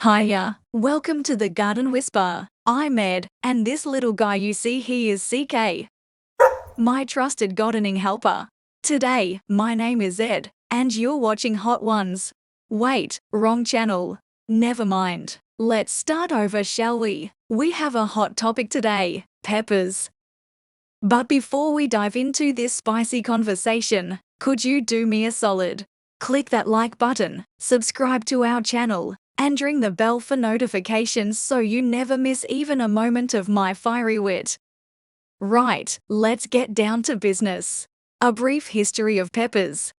Hiya, welcome to the Garden Whisper. I'm Ed, and this little guy you see here is CK, my trusted gardening helper. Today, my name is Ed, and you're watching Hot Ones. Wait, wrong channel. Never mind. Let's start over, shall we? We have a hot topic today, peppers. But before we dive into this spicy conversation, could you do me a solid? Click that like button, subscribe to our channel, and ring the bell for notifications so you never miss even a moment of my fiery wit. Right, let's get down to business. A brief history of peppers.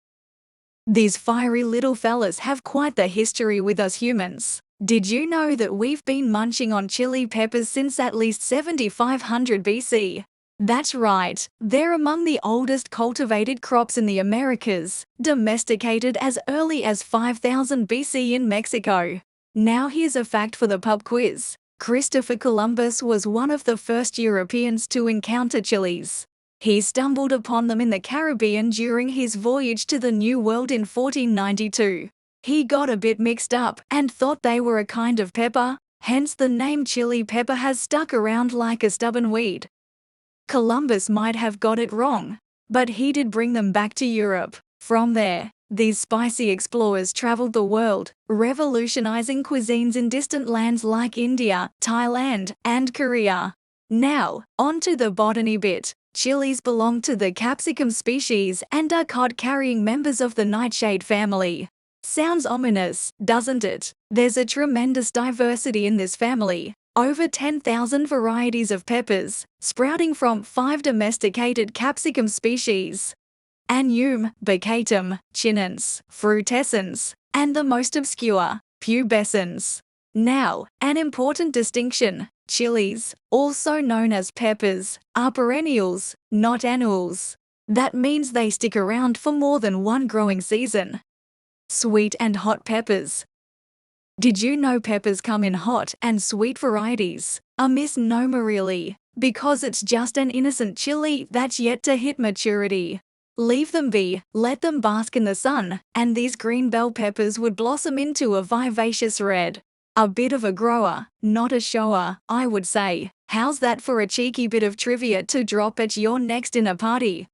These fiery little fellas have quite the history with us humans. Did you know that we've been munching on chili peppers since at least 7500 BC? That's right, they're among the oldest cultivated crops in the Americas, domesticated as early as 5000 BC in Mexico. Now here's a fact for the pub quiz. Christopher Columbus was one of the first Europeans to encounter chilies. He stumbled upon them in the Caribbean during his voyage to the New World in 1492. He got a bit mixed up and thought they were a kind of pepper, hence the name chili pepper has stuck around like a stubborn weed. Columbus might have got it wrong, but he did bring them back to Europe. From there, these spicy explorers traveled the world, revolutionizing cuisines in distant lands like India, Thailand, and Korea. Now, on to the botany bit. Chilies belong to the capsicum species and are cod-carrying members of the nightshade family. Sounds ominous, doesn't it? There's a tremendous diversity in this family. Over 10,000 varieties of peppers, sprouting from 5 domesticated capsicum species: Annuum, Bacatum, Chinense, Frutescens, and the most obscure, Pubescens. Now, an important distinction: chilies, also known as peppers, are perennials, not annuals. That means they stick around for more than one growing season. Sweet and hot peppers. Did you know peppers come in hot and sweet varieties? A misnomer really, because it's just an innocent chili that's yet to hit maturity. Leave them be, let them bask in the sun, and these green bell peppers would blossom into a vivacious red. A bit of a grower, not a shower, I would say. How's that for a cheeky bit of trivia to drop at your next dinner party?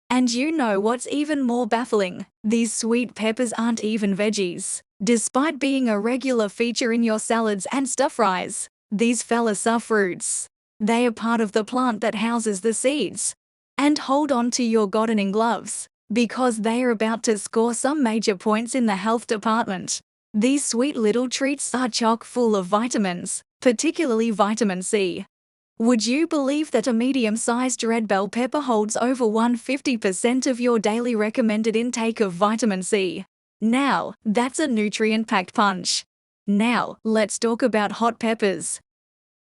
And you know what's even more baffling? These sweet peppers aren't even veggies. Despite being a regular feature in your salads and stir-fries, these fellas are fruits. They are part of the plant that houses the seeds. And hold on to your gardening gloves, because they are about to score some major points in the health department. These sweet little treats are chock full of vitamins, particularly vitamin C. Would you believe that a medium-sized red bell pepper holds over 150% of your daily recommended intake of vitamin C? Now, that's a nutrient-packed punch. Now, let's talk about hot peppers.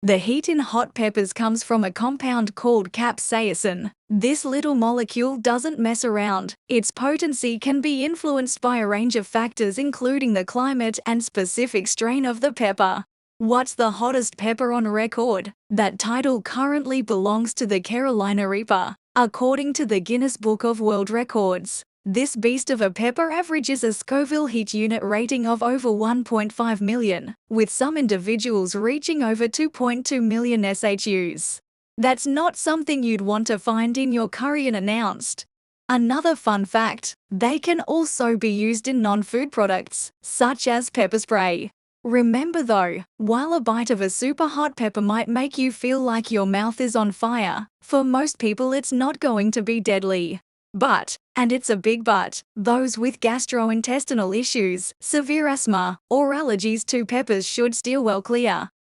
The heat in hot peppers comes from a compound called capsaicin. This little molecule doesn't mess around. Its potency can be influenced by a range of factors including the climate and specific strain of the pepper. What's the hottest pepper on record? That title currently belongs to the Carolina Reaper, according to the Guinness Book of World Records. This beast of a pepper averages a Scoville heat unit rating of over 1.5 million, with some individuals reaching over 2.2 million SHUs. That's not something you'd want to find in your curry unannounced. Another fun fact: they can also be used in non-food products, such as pepper spray. Remember though, while a bite of a super hot pepper might make you feel like your mouth is on fire, for most people it's not going to be deadly. But, and it's a big but, those with gastrointestinal issues, severe asthma, or allergies to peppers should steer well clear.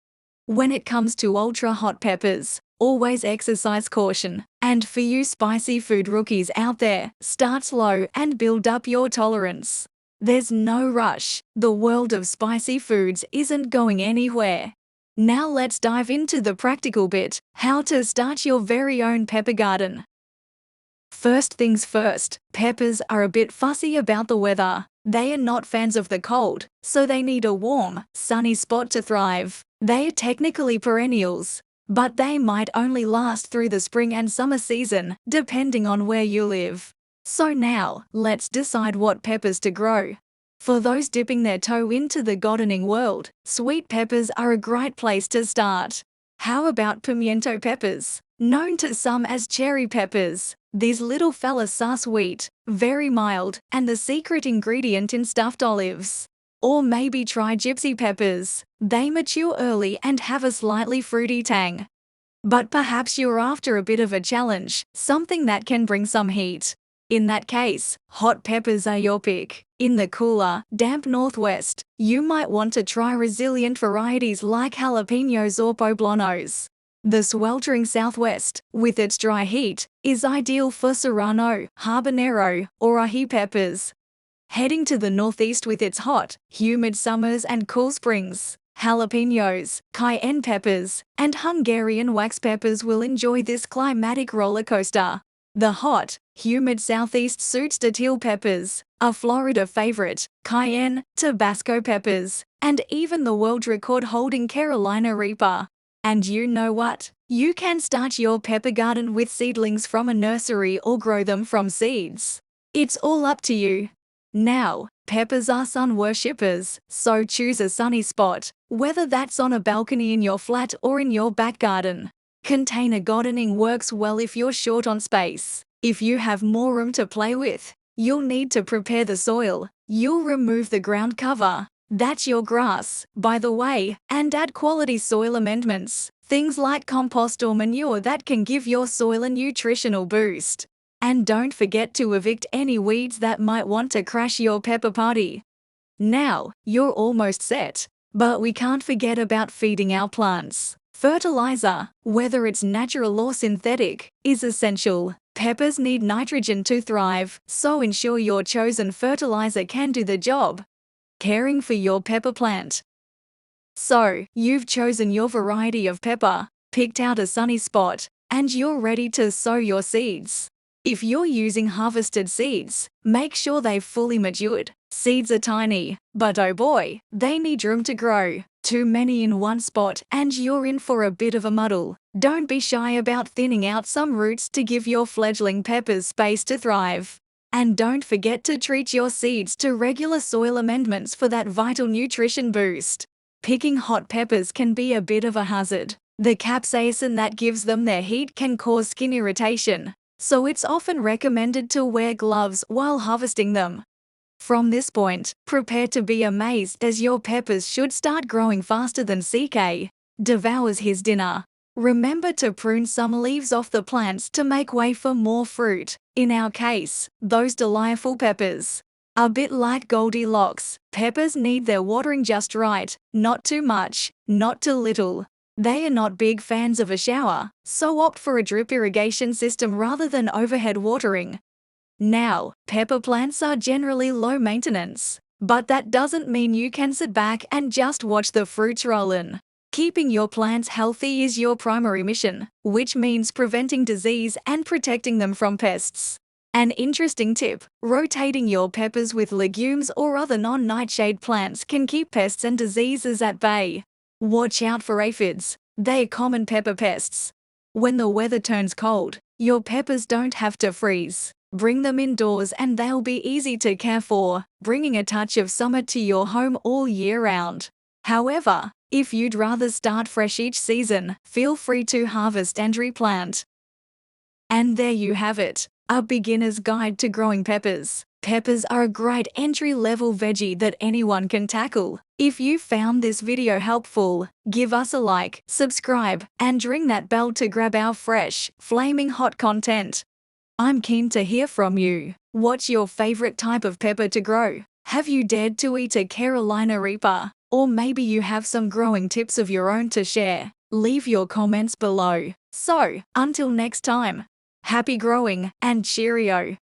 When it comes to ultra-hot peppers, always exercise caution. And for you spicy food rookies out there, start slow and build up your tolerance. There's no rush. The world of spicy foods isn't going anywhere. Now let's dive into the practical bit: how to start your very own pepper garden. First things first, peppers are a bit fussy about the weather. They are not fans of the cold, so they need a warm, sunny spot to thrive. They are technically perennials, but they might only last through the spring and summer season, depending on where you live. So now, let's decide what peppers to grow. For those dipping their toe into the gardening world, sweet peppers are a great place to start. How about pimiento peppers? Known to some as cherry peppers, these little fellas are sweet, very mild, and the secret ingredient in stuffed olives. Or maybe try gypsy peppers. They mature early and have a slightly fruity tang. But perhaps you're after a bit of a challenge, something that can bring some heat. In that case, hot peppers are your pick. In the cooler, damp northwest, you might want to try resilient varieties like jalapenos or poblanos. The sweltering southwest, with its dry heat, is ideal for serrano, habanero, or ají peppers. Heading to the northeast with its hot, humid summers and cool springs, jalapenos, cayenne peppers, and Hungarian wax peppers will enjoy this climatic roller coaster. The hot, humid southeast suits datil peppers, a Florida favorite, cayenne, Tabasco peppers, and even the world record-holding Carolina Reaper. And you know what? You can start your pepper garden with seedlings from a nursery or grow them from seeds. It's all up to you. Now, peppers are sun worshippers, so choose a sunny spot, whether that's on a balcony in your flat or in your back garden. Container gardening works well if you're short on space. If you have more room to play with, you'll need to prepare the soil. You'll remove the ground cover. That's your grass, by the way, and add quality soil amendments, things like compost or manure that can give your soil a nutritional boost. And don't forget to evict any weeds that might want to crash your pepper party. Now, you're almost set. But we can't forget about feeding our plants. Fertilizer, whether it's natural or synthetic, is essential. Peppers need nitrogen to thrive, so ensure your chosen fertilizer can do the job. Caring for your pepper plant. So, you've chosen your variety of pepper, picked out a sunny spot, and you're ready to sow your seeds. If you're using harvested seeds, make sure they've fully matured. Seeds are tiny, but oh boy, they need room to grow. Too many in one spot and you're in for a bit of a muddle. Don't be shy about thinning out some roots to give your fledgling peppers space to thrive. And don't forget to treat your seeds to regular soil amendments for that vital nutrition boost. Picking hot peppers can be a bit of a hazard. The capsaicin that gives them their heat can cause skin irritation, so it's often recommended to wear gloves while harvesting them. From this point, prepare to be amazed as your peppers should start growing faster than CK devours his dinner. Remember to prune some leaves off the plants to make way for more fruit. In our case, those delightful peppers. A bit like Goldilocks, peppers need their watering just right, not too much, not too little. They are not big fans of a shower, so opt for a drip irrigation system rather than overhead watering. Now, pepper plants are generally low maintenance, but that doesn't mean you can sit back and just watch the fruits roll in. Keeping your plants healthy is your primary mission, which means preventing disease and protecting them from pests. An interesting tip: rotating your peppers with legumes or other non-nightshade plants can keep pests and diseases at bay. Watch out for aphids. They're common pepper pests. When the weather turns cold, your peppers don't have to freeze. Bring them indoors and they'll be easy to care for, bringing a touch of summer to your home all year round. However, if you'd rather start fresh each season, feel free to harvest and replant. And there you have it, a beginner's guide to growing peppers. Peppers are a great entry-level veggie that anyone can tackle. If you found this video helpful, give us a like, subscribe, and ring that bell to grab our fresh, flaming hot content. I'm keen to hear from you. What's your favorite type of pepper to grow? Have you dared to eat a Carolina Reaper? Or maybe you have some growing tips of your own to share. Leave your comments below. So, until next time, happy growing and cheerio!